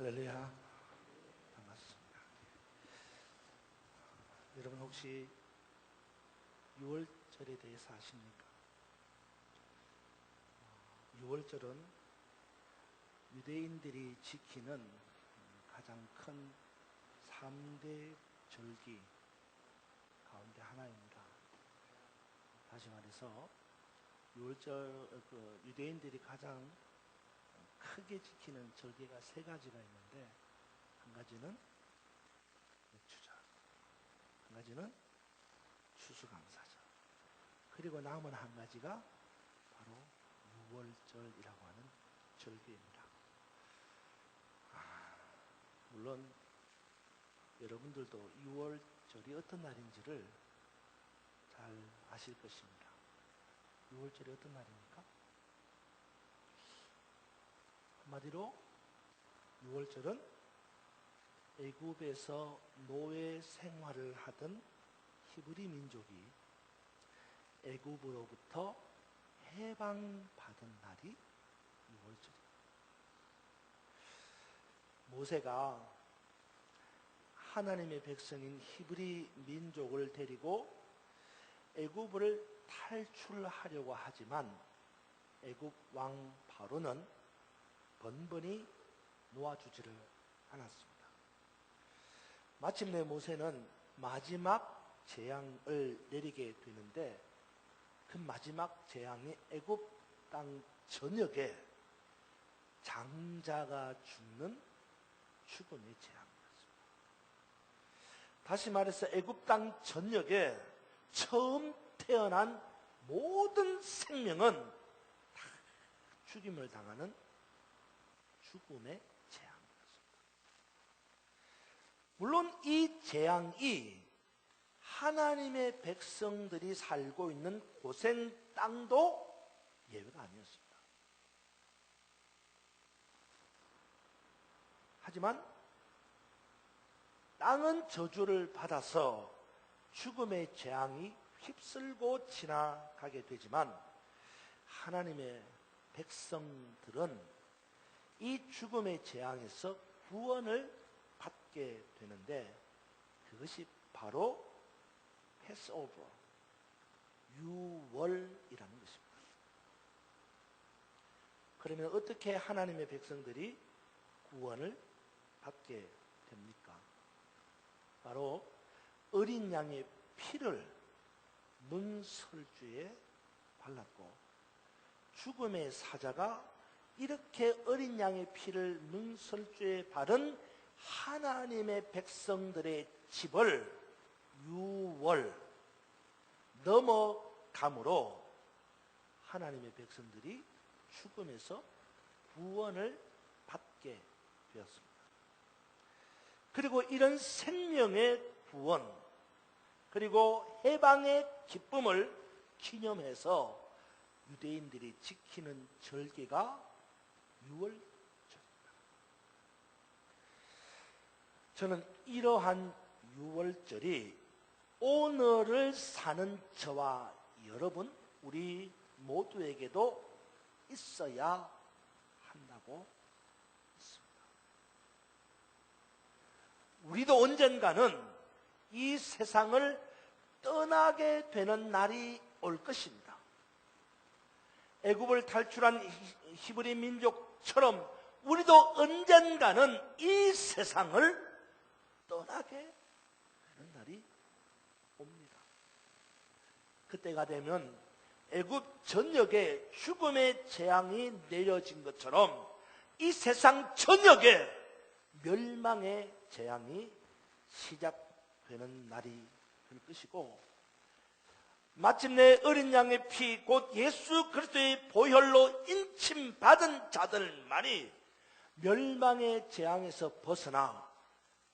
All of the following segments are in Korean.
할렐루야. 반갑습니다. 여러분 혹시 6월절에 대해서 아십니까? 6월절은 유대인들이 지키는 가장 큰 3대 절기 가운데 하나입니다. 다시 말해서 6월절 유대인들이 가장 크게 지키는 절기가 3가지가 있는데, 한 가지는 추절, 한 가지는 추수감사절, 그리고 남은 한 가지가 바로 6월절이라고 하는 절기입니다. 물론 여러분들도 6월절이 어떤 날인지를 잘 아실 것입니다. 6월절이 어떤 날입니까? 한마디로 6월절은 애굽에서 노예 생활을 하던 히브리 민족이 애굽으로부터 해방받은 날이 6월절입니다. 모세가 하나님의 백성인 히브리 민족을 데리고 애굽을 탈출하려고 하지만 애굽 왕 바로는 번번이 놓아주지를 않았습니다. 마침내 모세는 마지막 재앙을 내리게 되는데, 그 마지막 재앙이 애굽 땅 전역에 장자가 죽는 죽음의 재앙이었습니다. 다시 말해서 애굽 땅 전역에 처음 태어난 모든 생명은 다 죽임을 당하는 죽음의 재앙이었습니다. 물론 이 재앙이 하나님의 백성들이 살고 있는 고센 땅도 예외가 아니었습니다. 하지만 땅은 저주를 받아서 죽음의 재앙이 휩쓸고 지나가게 되지만, 하나님의 백성들은 이 죽음의 재앙에서 구원을 받게 되는데, 그것이 바로 패스오버, 유월이라는 것입니다. 그러면 어떻게 하나님의 백성들이 구원을 받게 됩니까? 바로 어린 양의 피를 문설주에 발랐고, 죽음의 사자가 이렇게 어린 양의 피를 문설주에 바른 하나님의 백성들의 집을 6월 넘어감으로 하나님의 백성들이 죽음에서 구원을 받게 되었습니다. 그리고 이런 생명의 구원, 그리고 해방의 기쁨을 기념해서 유대인들이 지키는 절기가 6월절입니다. 저는 이러한 6월절이 오늘을 사는 저와 여러분, 우리 모두에게도 있어야 한다고 믿습니다. 우리도 언젠가는 이 세상을 떠나게 되는 날이 올 것입니다. 애굽을 탈출한 히브리 민족처럼 우리도 언젠가는 이 세상을 떠나게 되는 날이 옵니다. 그때가 되면 애굽 전역에 죽음의 재앙이 내려진 것처럼 이 세상 전역에 멸망의 재앙이 시작되는 날이 될 것이고, 마침내 어린 양의 피, 곧 예수 그리스도의 보혈로 인침받은 자들만이 멸망의 재앙에서 벗어나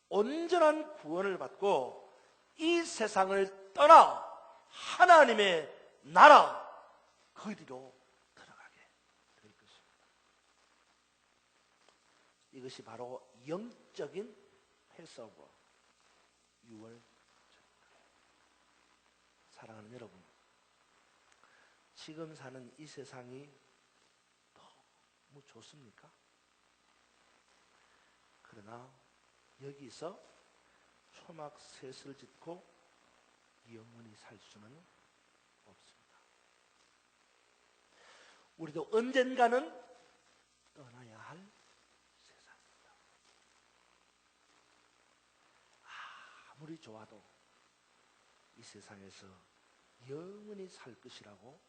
온전한 구원을 받고 이 세상을 떠나 하나님의 나라 그리로 들어가게 될 것입니다. 이것이 바로 영적인 패스오버, 6월절입니다. 사랑하는 여러분, 지금 사는 이 세상이 너무 좋습니까? 그러나 여기서 초막 셋을 짓고 영원히 살 수는 없습니다. 우리도 언젠가는 떠나야 할 세상입니다. 아무리 좋아도 이 세상에서 영원히 살 것이라고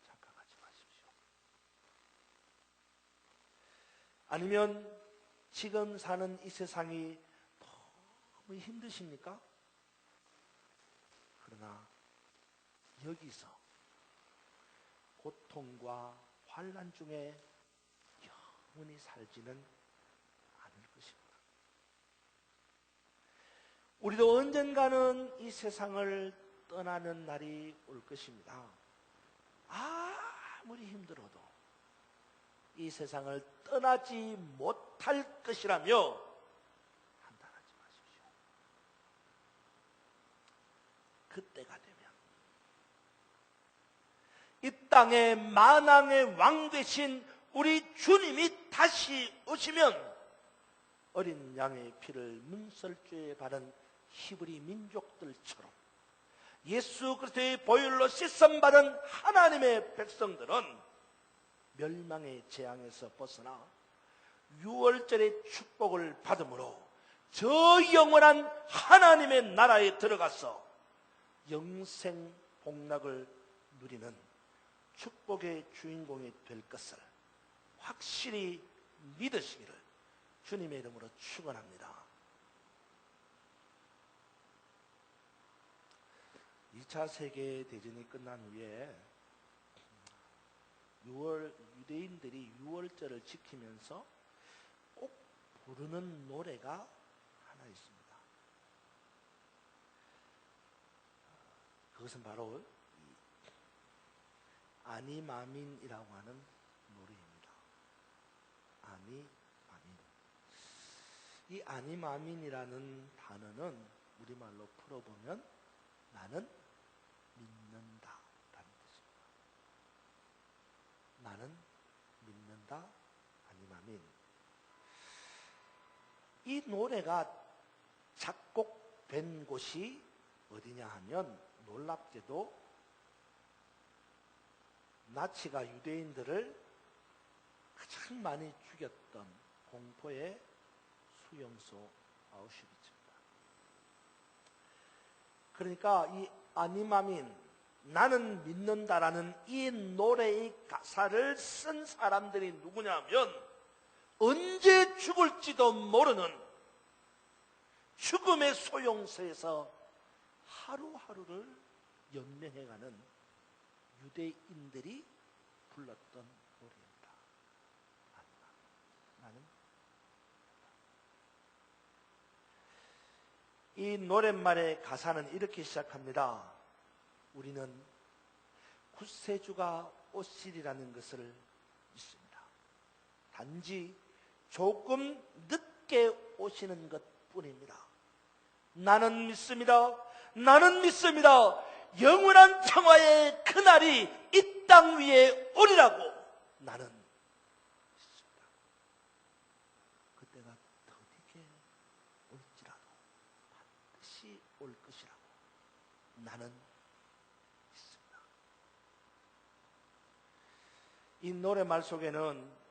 착각하지 마십시오. 아니면 지금 사는 이 세상이 너무 힘드십니까? 그러나 여기서 고통과 환난 중에 영원히 살지는 않을 것입니다. 우리도 언젠가는 이 세상을 떠나는 날이 올 것입니다. 아무리 힘들어도 이 세상을 떠나지 못할 것이라며 판단하지 마십시오. 그때가 되면 이 땅의 만왕의 왕 되신 우리 주님이 다시 오시면 어린 양의 피를 문설주에 바른 히브리 민족들처럼 예수 그리스도의 보혈로 씻음받은 하나님의 백성들은 멸망의 재앙에서 벗어나 유월절의 축복을 받음으로 저 영원한 하나님의 나라에 들어가서 영생 복락을 누리는 축복의 주인공이 될 것을 확실히 믿으시기를 주님의 이름으로 축원합니다. 2차 세계대전이 끝난 후에 유대인들이 유월절을 지키면서 꼭 부르는 노래가 하나 있습니다. 그것은 바로 아니마민이라고 하는 노래입니다. 아니마민. 이 아니마민이라는 단어는 우리말로 풀어보면 나는 믿는다 라는 뜻입니다. 나는 믿는다 아니마민. 이 노래가 작곡된 곳이 어디냐 하면 놀랍게도 나치가 유대인들을 가장 많이 죽였던 공포의 수용소 아우슈비츠입니다. 그러니까 이 아니마민, 나는 믿는다라는 이 노래의 가사를 쓴 사람들이 누구냐면 언제 죽을지도 모르는 죽음의 소용소에서 하루하루를 연명해가는 유대인들이 불렀던 노래입니다. 나는 이 노랫말의 가사는 이렇게 시작합니다. 우리는 구세주가 오시리라는 것을 믿습니다. 단지 조금 늦게 오시는 것뿐입니다. 나는 믿습니다. 나는 믿습니다. 영원한 평화의 그날이 이 땅 위에 오리라고 나는 믿습니다. 그때가 더디게 올지라도 반드시 올 것이라고 나는 믿습니다. 이 노래말 속에는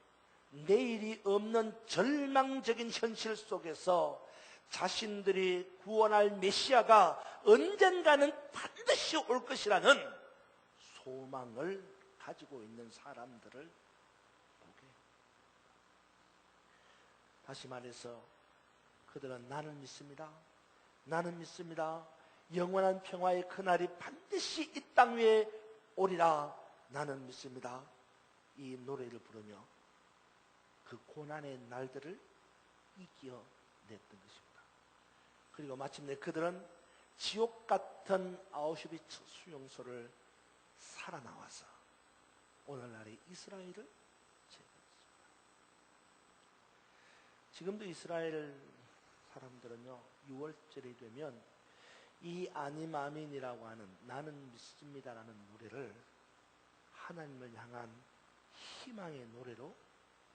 내일이 없는 절망적인 현실 속에서 자신들이 구원할 메시아가 언젠가는 반드시 올 것이라는 소망을 가지고 있는 사람들을 보게. 다시 말해서 그들은 나는 믿습니다. 나는 믿습니다. 영원한 평화의 그날이 반드시 이 땅 위에 오리라. 나는 믿습니다. 이 노래를 부르며 그 고난의 날들을 이겨냈던 것입니다. 그리고 마침내 그들은 지옥 같은 아우슈비츠 수용소를 살아나와서 오늘날의 이스라엘을 제거했습니다. 지금도 이스라엘 사람들은요, 6월절이 되면 이 아니마민이라고 하는 나는 믿습니다라는 노래를 하나님을 향한 희망의 노래로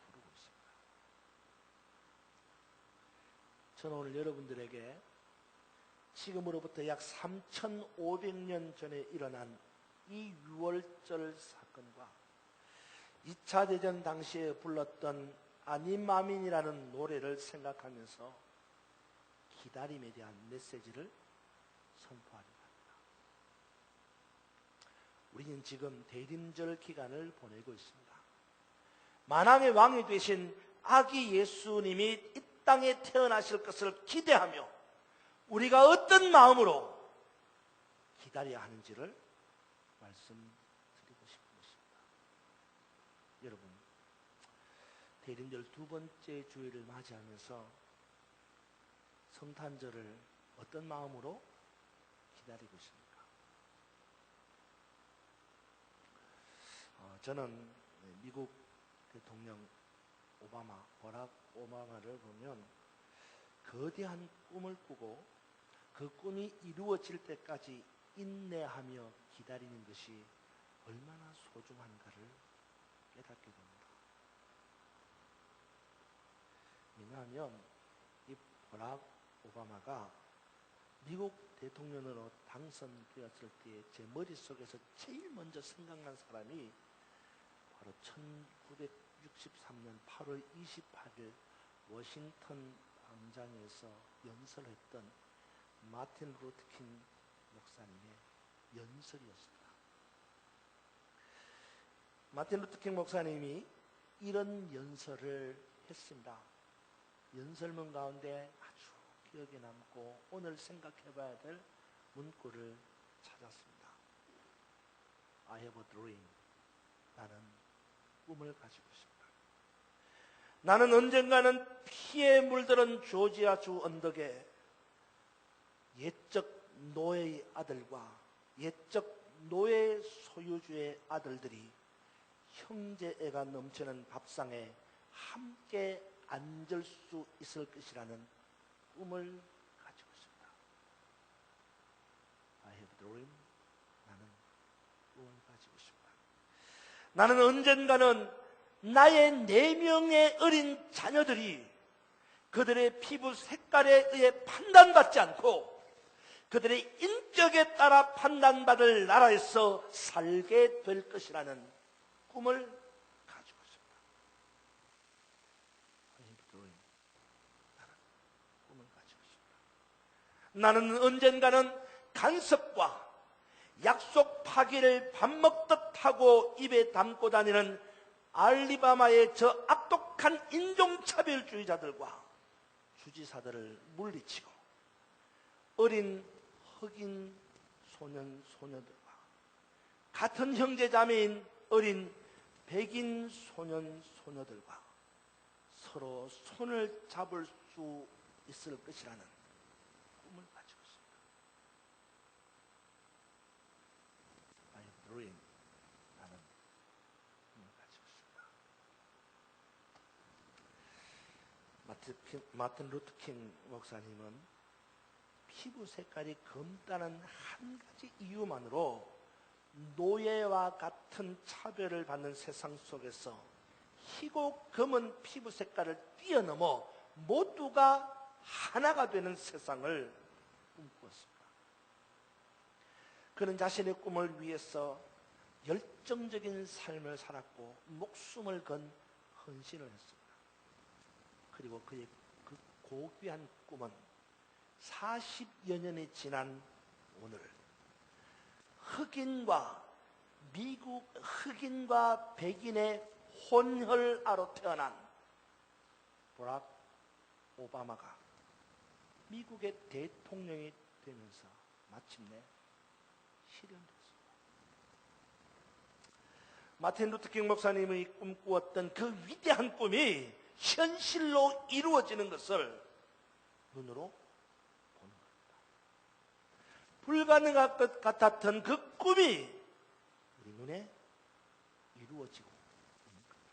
부르고 있습니다. 저는 오늘 여러분들에게 지금으로부터 약 3,500년 전에 일어난 이 6월절 사건과 2차 대전 당시에 불렀던 아님마민이라는 노래를 생각하면서 기다림에 대한 메시지를 선포하려고 합니다. 우리는 지금 대림절 기간을 보내고 있습니다. 만왕의 왕이 되신 아기 예수님이 이 땅에 태어나실 것을 기대하며 우리가 어떤 마음으로 기다려야 하는지를 말씀드리고 싶은 것입니다. 여러분, 대림절 두 번째 주일을 맞이하면서 성탄절을 어떤 마음으로 기다리고 있습니까? 저는 미국 대통령 버락 오바마를 보면 거대한 꿈을 꾸고 그 꿈이 이루어질 때까지 인내하며 기다리는 것이 얼마나 소중한가를 깨닫게 됩니다. 왜냐하면 이 버락 오바마가 미국 대통령으로 당선되었을 때 제 머릿속에서 제일 먼저 생각난 사람이 바로 1963년 8월 28일 워싱턴 광장에서 연설했던 마틴 루터킹 목사님의 연설이었습니다. 마틴 루터킹 목사님이 이런 연설을 했습니다. 연설문 가운데 아주 기억에 남고 오늘 생각해 봐야 될 문구를 찾았습니다. I have a dream. 나는 꿈을 가지고 있습니다. 나는 언젠가는 피에 물들은 조지아주 언덕에 옛적 노예의 아들과 옛적 노예 소유주의 아들들이 형제애가 넘치는 밥상에 함께 앉을 수 있을 것이라는 꿈을 가지고 있습니다. I have a dream. 나는 꿈을 가지고 있습니다. 나는 언젠가는 나의 4명의 어린 자녀들이 그들의 피부 색깔에 의해 판단받지 않고 그들의 인격에 따라 판단받을 나라에서 살게 될 것이라는 꿈을 가지고 있습니다. 나는 꿈을 가지고 있습니다. 나는 언젠가는 간섭과 약속 파기를 밥 먹듯 하고 입에 담고 다니는 알리바마의 저 악독한 인종차별주의자들과 주지사들을 물리치고 어린 흑인 소년, 소녀들과 같은 형제자매인 어린 백인 소년, 소녀들과 서로 손을 잡을 수 있을 것이라는 꿈을 가지고 있습니다. I have a dream. 나는 꿈을 가지고 있습니다. 마틴 루터킹 목사님은 피부 색깔이 검다는 한 가지 이유만으로 노예와 같은 차별을 받는 세상 속에서 희고 검은 피부 색깔을 뛰어넘어 모두가 하나가 되는 세상을 꿈꾸었습니다. 그는 자신의 꿈을 위해서 열정적인 삶을 살았고 목숨을 건 헌신을 했습니다. 그리고 그의 그 고귀한 꿈은 40여 년이 지난 오늘 흑인과 백인의 혼혈아로 태어난 버락 오바마가 미국의 대통령이 되면서 마침내 실현됐습니다. 마틴 루터킹 목사님이 꿈꾸었던 그 위대한 꿈이 현실로 이루어지는 것을 눈으로 불가능할 것 같았던 그 꿈이 우리 눈에 이루어지고 있는 겁니다.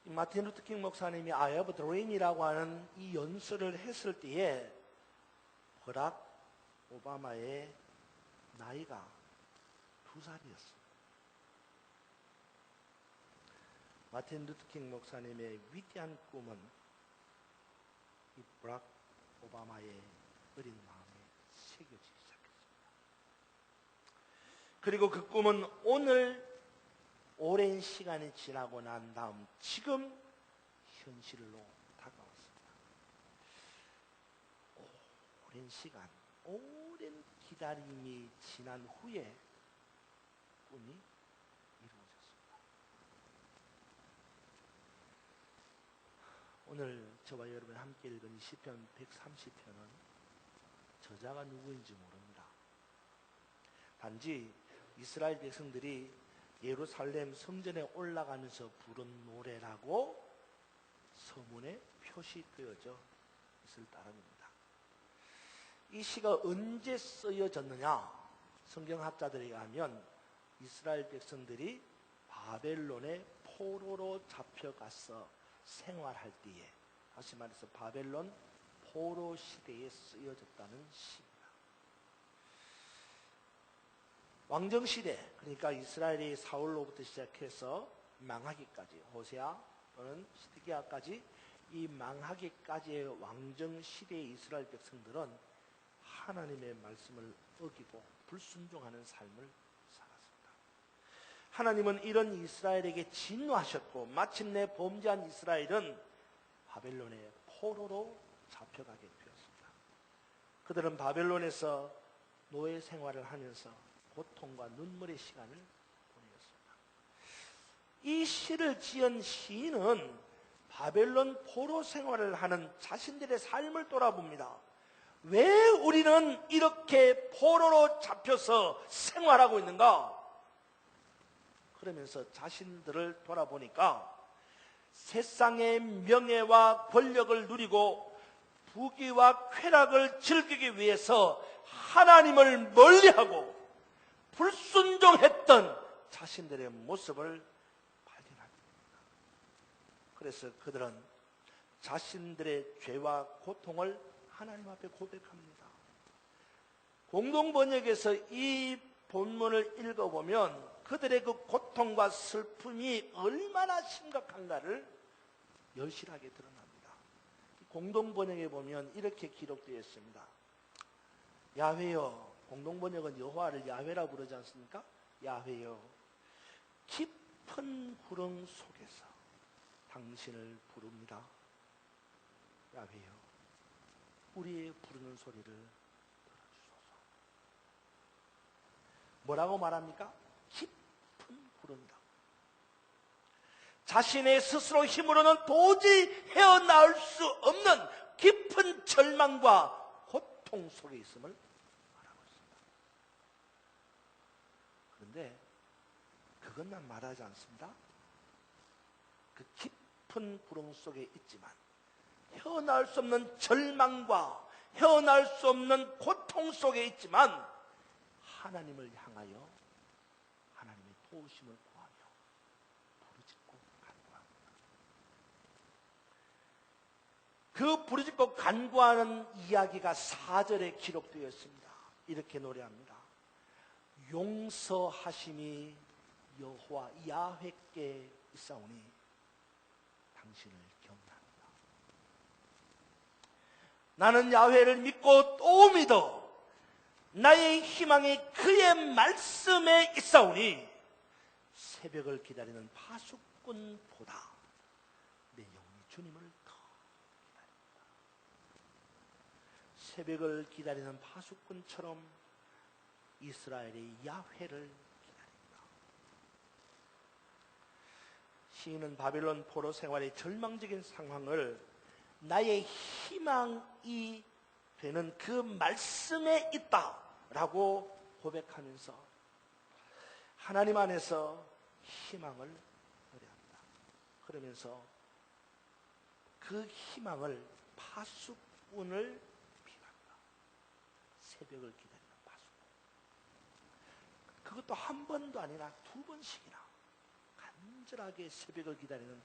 마틴 루터킹 목사님이 I have a dream이라고 하는 이 연설을 했을 때에 버락 오바마의 나이가 2살이었습니다. 마틴 루터킹 목사님의 위대한 꿈은 이 버락 오바마의 어린 마음에 새겨지기 시작했습니다. 그리고 그 꿈은 오늘 오랜 시간이 지나고 난 다음 지금 현실로 다가왔습니다. 오랜 시간, 오랜 기다림이 지난 후에 꿈이 이루어졌습니다. 오늘 저와 여러분이 함께 읽은 시편 130편은 저자가 누구인지 모릅니다. 단지 이스라엘 백성들이 예루살렘 성전에 올라가면서 부른 노래라고 서문에 표시되어져 있을 따름입니다. 이 시가 언제 쓰여졌느냐? 성경학자들에 의하면 이스라엘 백성들이 바벨론의 포로로 잡혀가서 생활할 때에, 다시 말해서 바벨론 포로 시대에 쓰여졌다는 시입니다. 왕정시대, 그러니까 이스라엘이 사울로부터 시작해서 망하기까지, 호세아 또는 시드기야까지 이 망하기까지의 왕정시대의 이스라엘 백성들은 하나님의 말씀을 어기고 불순종하는 삶을 살았습니다. 하나님은 이런 이스라엘에게 진노하셨고 마침내 범죄한 이스라엘은 바벨론의 포로로 잡혀가게 되었습니다. 그들은 바벨론에서 노예 생활을 하면서 고통과 눈물의 시간을 보내었습니다. 이 시를 지은 시인은 바벨론 포로 생활을 하는 자신들의 삶을 돌아봅니다. 왜 우리는 이렇게 포로로 잡혀서 생활하고 있는가? 그러면서 자신들을 돌아보니까 세상의 명예와 권력을 누리고 부귀와 쾌락을 즐기기 위해서 하나님을 멀리하고 불순종했던 자신들의 모습을 발견합니다. 그래서 그들은 자신들의 죄와 고통을 하나님 앞에 고백합니다. 공동번역에서 이 본문을 읽어보면 그들의 그 고통과 슬픔이 얼마나 심각한가를 여실하게 드러납니다. 공동번역에 보면 이렇게 기록되어 있습니다. 야훼여, 공동번역은 여호와를 야훼라 부르지 않습니까? 야훼여, 깊은 구름 속에서 당신을 부릅니다. 야훼여, 우리의 부르는 소리를 들어주소서. 뭐라고 말합니까? 깊은 구름이다. 자신의 스스로 힘으로는 도저히 헤어나올 수 없는 깊은 절망과 고통 속에 있음을 말하고 있습니다. 그런데 그것만 말하지 않습니다. 그 깊은 구름 속에 있지만 헤어나올 수 없는 절망과 헤어나올 수 없는 고통 속에 있지만 하나님을 향하여 하나님의 도우심을 구하며 부르짖고 간구합니다. 그 부르짖고 간구하는 이야기가 4절에 기록되어 있습니다. 이렇게 노래합니다. 용서하심이 여호와 야훼께 있사오니 당신을 경외합니다. 나는 야훼를 믿고 또 믿어 나의 희망이 그의 말씀에 있사오니 새벽을 기다리는 파수꾼보다 내 영혼이 주님을 더 기다립니다. 새벽을 기다리는 파수꾼처럼 이스라엘의 야훼를 기다립니다. 시인은 바벨론 포로 생활의 절망적인 상황을 나의 희망이 되는 그 말씀에 있다라고 고백하면서 하나님 안에서 희망을 노래합니다. 그러면서 그 희망을 파수꾼을 비유합니다. 새벽을 기다리는 파수꾼. 그것도 한 번도 아니라 2번씩이나 간절하게 새벽을 기다리는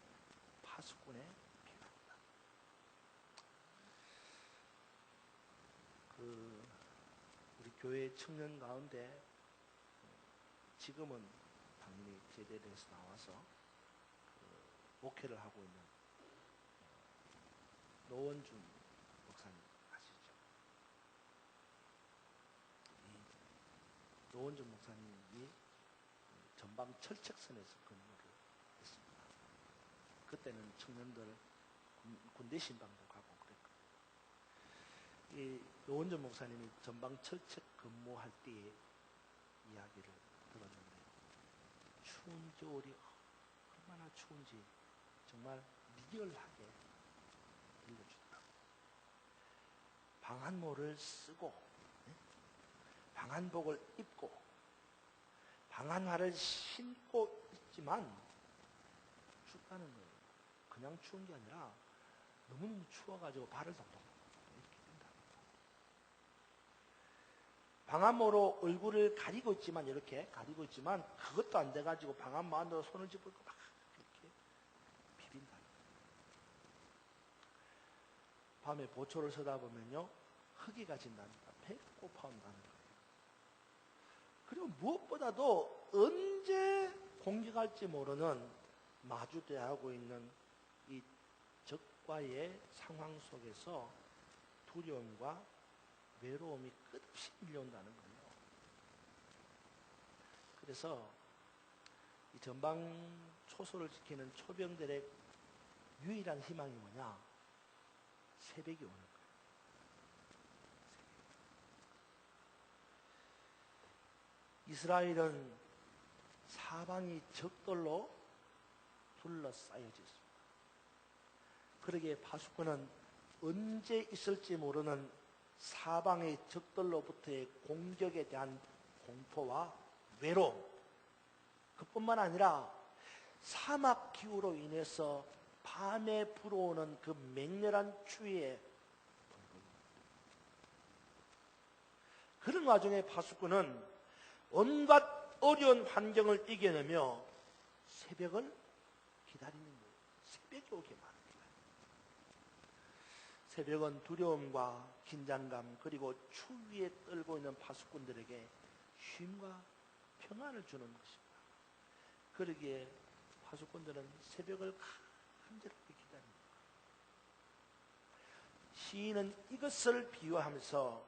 파수꾼의 비유합니다. 우리 교회 청년 가운데 지금은 당연히 제대를 해서 나와서 목회를 하고 있는 노원준 노원준 목사님이 전방 철책선에서 근무를 했습니다. 그때는 청년들 군대 신방도 가고 그랬거든요. 이 노원준 목사님이 전방 철책 근무할 때의 이야기를 들었는데, 추운 겨울이 얼마나 추운지 정말 리얼하게 들려주더라고요. 방한모를 쓰고 방한복을 입고 방한화를 신고 있지만 춥다는 거예요. 그냥 추운 게 아니라 너무너무 추워가지고 발을 동동 이렇게 뛴다. 방한모로 얼굴을 가리고 있지만, 이렇게 가리고 있지만 그것도 안 돼가지고 방한모 안으로 손을 집고 막 이렇게 비빈다. 밤에 보초를 서다 보면요, 허기가 진답니다. 배고파 온다는 거예요. 그리고 무엇보다도 언제 공격할지 모르는 마주대하고 있는 이 적과의 상황 속에서 두려움과 외로움이 끝없이 밀려온다는 거예요. 그래서 이 전방 초소를 지키는 초병들의 유일한 희망이 뭐냐? 새벽이 오는 거예요. 이스라엘은 사방이 적들로 둘러싸여져 있습니다. 그러기에 파수꾼은 언제 있을지 모르는 사방의 적들로부터의 공격에 대한 공포와 외로움, 그뿐만 아니라 사막 기후로 인해서 밤에 불어오는 그 맹렬한 추위에 그런 와중에 파수꾼은 온갖 어려운 환경을 이겨내며 새벽을 기다리는 거예요. 새벽이 오기만 기다려요. 새벽은 두려움과 긴장감 그리고 추위에 떨고 있는 파수꾼들에게 쉼과 평안을 주는 것입니다. 그러기에 파수꾼들은 새벽을 간절하게 기다립니다. 시인은 이것을 비유하면서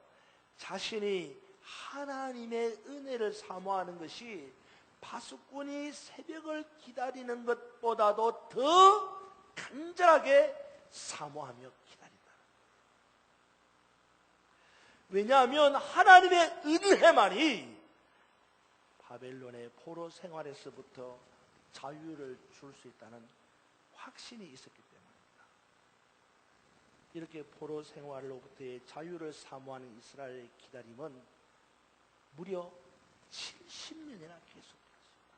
자신이 하나님의 은혜를 사모하는 것이 파수꾼이 새벽을 기다리는 것보다도 더 간절하게 사모하며 기다린다. 왜냐하면 하나님의 은혜만이 바벨론의 포로 생활에서부터 자유를 줄 수 있다는 확신이 있었기 때문입니다. 이렇게 포로 생활로부터의 자유를 사모하는 이스라엘의 기다림은 무려 70년이나 계속되었습니다.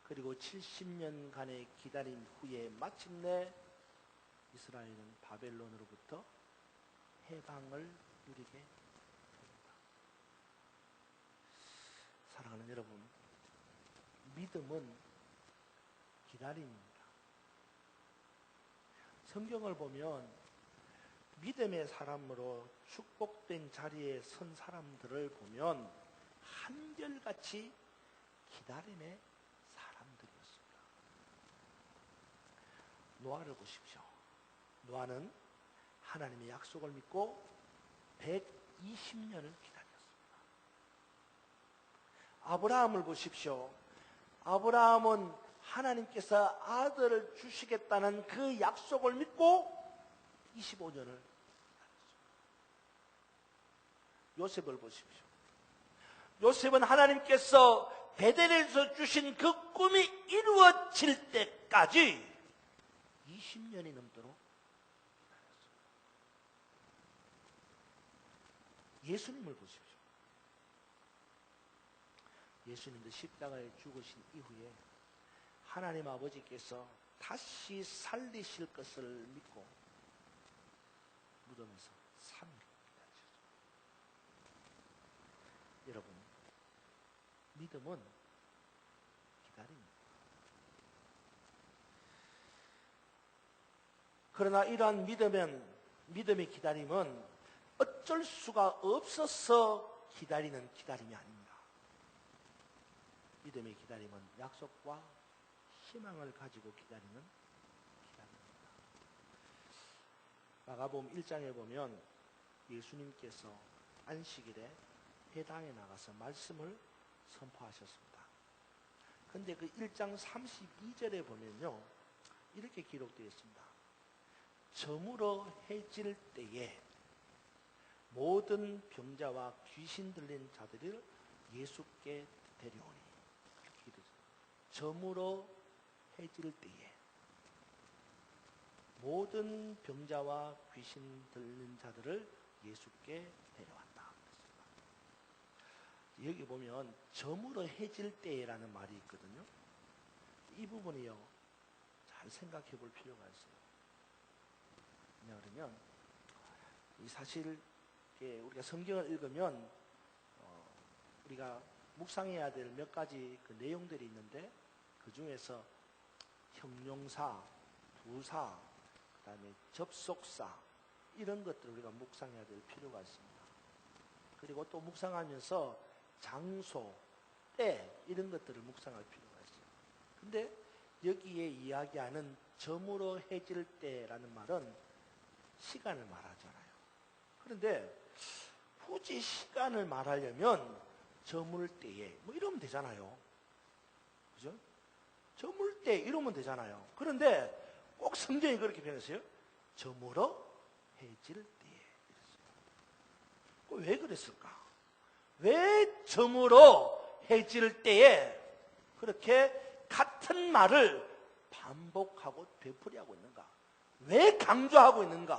그리고 70년간의 기다림 후에 마침내 이스라엘은 바벨론으로부터 해방을 누리게 됩니다. 사랑하는 여러분, 믿음은 기다림입니다. 성경을 보면 믿음의 사람으로 축복된 자리에 선 사람들을 보면 한결같이 기다림의 사람들이었습니다. 노아를 보십시오. 노아는 하나님의 약속을 믿고 120년을 기다렸습니다. 아브라함을 보십시오. 아브라함은 하나님께서 아들을 주시겠다는 그 약속을 믿고 25년을 기다렸습니다. 요셉을 보십시오. 요셉은 하나님께서 베델에서 주신 그 꿈이 이루어질 때까지 20년이 넘도록 기다렸습니다. 예수님을 보십시오. 예수님도 십자가에 죽으신 이후에 하나님 아버지께서 다시 살리실 것을 믿고 무덤에서 3일 기다리셨습니다. 여러분, 믿음은 기다립니다. 그러나 이러한 믿음의 기다림은 어쩔 수가 없어서 기다리는 기다림이 아닙니다. 믿음의 기다림은 약속과 희망을 가지고 기다리는 기다림입니다. 마가복음 1장에 보면 예수님께서 안식일에 회당에 나가서 말씀을 선포하셨습니다. 근데 그 1장 32절에 보면요, 이렇게 기록되어 있습니다. 저물어 해질 때에 모든 병자와 귀신 들린 자들을 예수께 데려오니. 저물어 해질 때에 모든 병자와 귀신 들린 자들을 예수께 데려왔다. 여기 보면 저물어 해질 때라는 말이 있거든요. 이 부분이요, 잘 생각해 볼 필요가 있어요. 왜냐하면 이 사실 우리가 성경을 읽으면 우리가 묵상해야 될 몇 가지 그 내용들이 있는데, 그 중에서 형용사, 부사, 그 다음에 접속사, 이런 것들을 우리가 묵상해야 될 필요가 있습니다. 그리고 또 묵상하면서 장소, 때, 이런 것들을 묵상할 필요가 있어요. 근데 여기에 이야기하는 저물어 해질 때라는 말은 시간을 말하잖아요. 그런데 굳이 시간을 말하려면 저물 때에 뭐 이러면 되잖아요. 그죠? 저물 때 이러면 되잖아요. 그런데 꼭 성경이 그렇게 표현했어요. 저물어 해질 때에. 왜 그랬을까? 왜 저물어 해질 때에 그렇게 같은 말을 반복하고 되풀이하고 있는가? 왜 강조하고 있는가?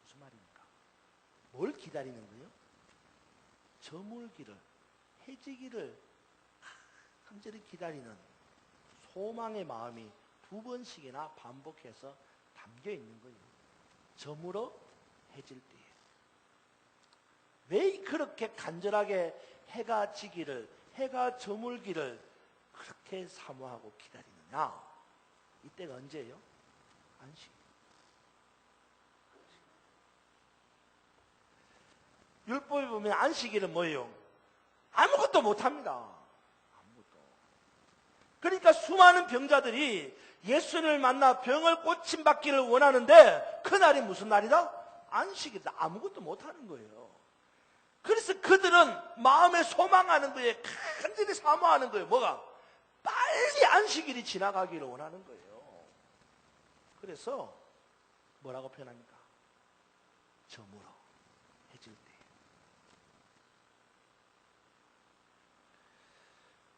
무슨 말입니까? 뭘 기다리는 거예요? 저물기를, 해지기를 간절히 기다리는 소망의 마음이 두 번씩이나 반복해서 담겨 있는 거예요. 저물어 해질 때에. 왜 그렇게 간절하게 해가 지기를, 해가 저물기를 그렇게 사모하고 기다리느냐? 이때가 언제예요? 안식. 율법에 보면 안식일은 뭐예요? 아무것도 못합니다. 아무것도. 그러니까 수많은 병자들이 예수님을 만나 병을 고침받기를 원하는데, 그날이 무슨 날이다? 안식이다. 아무것도 못하는 거예요. 그래서 그들은 마음에 소망하는 거에 간절히 사모하는 거예요. 뭐가? 빨리 안식일이 지나가기를 원하는 거예요. 그래서 뭐라고 표현합니까? 저물어 해질 때.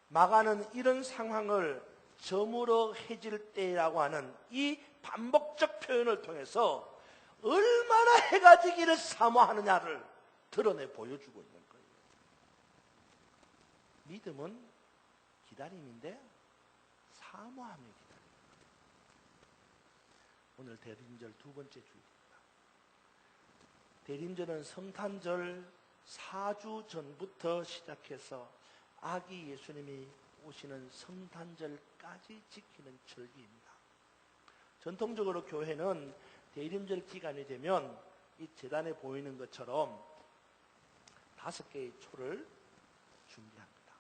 마가는 이런 상황을 저물어 해질 때라고 하는 이 반복적 표현을 통해서 얼마나 해가 지기를 사모하느냐를 드러내 보여주고 있는 거예요. 믿음은 기다림인데 사모하며 기다립니다. 오늘 대림절 두 번째 주일입니다. 대림절은 성탄절 4주 전부터 시작해서 아기 예수님이 오시는 성탄절까지 지키는 절기입니다. 전통적으로 교회는 대림절 기간이 되면 이 제단에 보이는 것처럼 5개의 초를 준비합니다.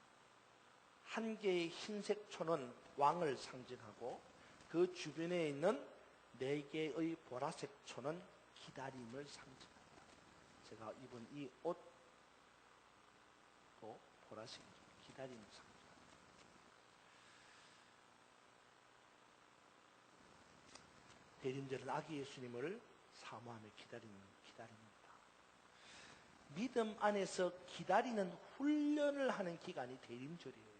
한 개의 흰색 초는 왕을 상징하고, 그 주변에 있는 4개의 보라색 초는 기다림을 상징합니다. 제가 입은 이 옷도 보라색이죠. 기다림을 상징합니다. 대림절은 아기 예수님을 사모하며 기다립니다. 믿음 안에서 기다리는 훈련을 하는 기간이 대림절이에요.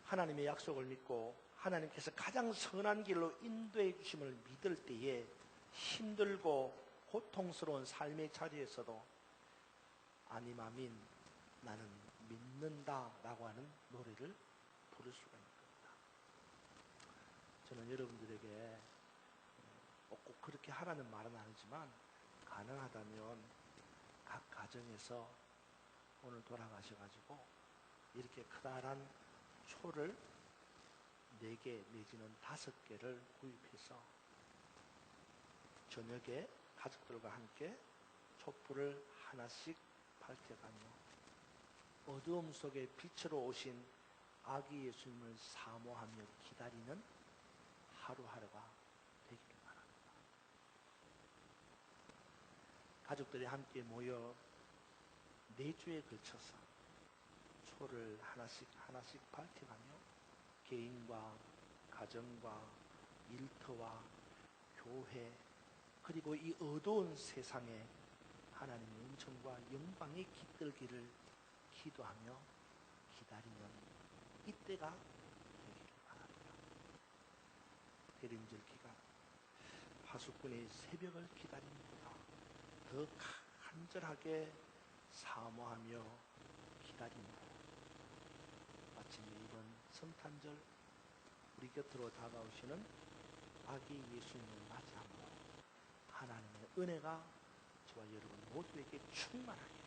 하나님의 약속을 믿고 하나님께서 가장 선한 길로 인도해 주심을 믿을 때에 힘들고 고통스러운 삶의 자리에서도 아니마민, 나는 믿는다라고 하는 노래를 부를 수가 있는 겁니다. 저는 여러분들에게 꼭 그렇게 하라는 말은 아니지만, 가능하다면 각 가정에서 오늘 돌아가셔가지고 이렇게 커다란 초를 4개 내지는 5개를 구입해서 저녁에 가족들과 함께 촛불을 하나씩 밝혀가며 어두움 속에 빛으로 오신 아기 예수님을 사모하며 기다리는 하루하루가 되기를 바랍니다. 가족들이 함께 모여 4주에 걸쳐서 초를 하나씩 밝혀가며 개인과 가정과 일터와 교회 그리고 이 어두운 세상에 하나님의 은총과 영광이 깃들기를 기도하며 기다리는 이때가 되기를 바랍니다. 대림절 기간 파수꾼의 새벽을 기다립니다. 더 간절하게 사모하며 기다립니다. 마침내 이번 성탄절 우리 곁으로 다가오시는 아기 예수님을 맞이함으로 하나님의 은혜가 저와 여러분 모두에게 충만하게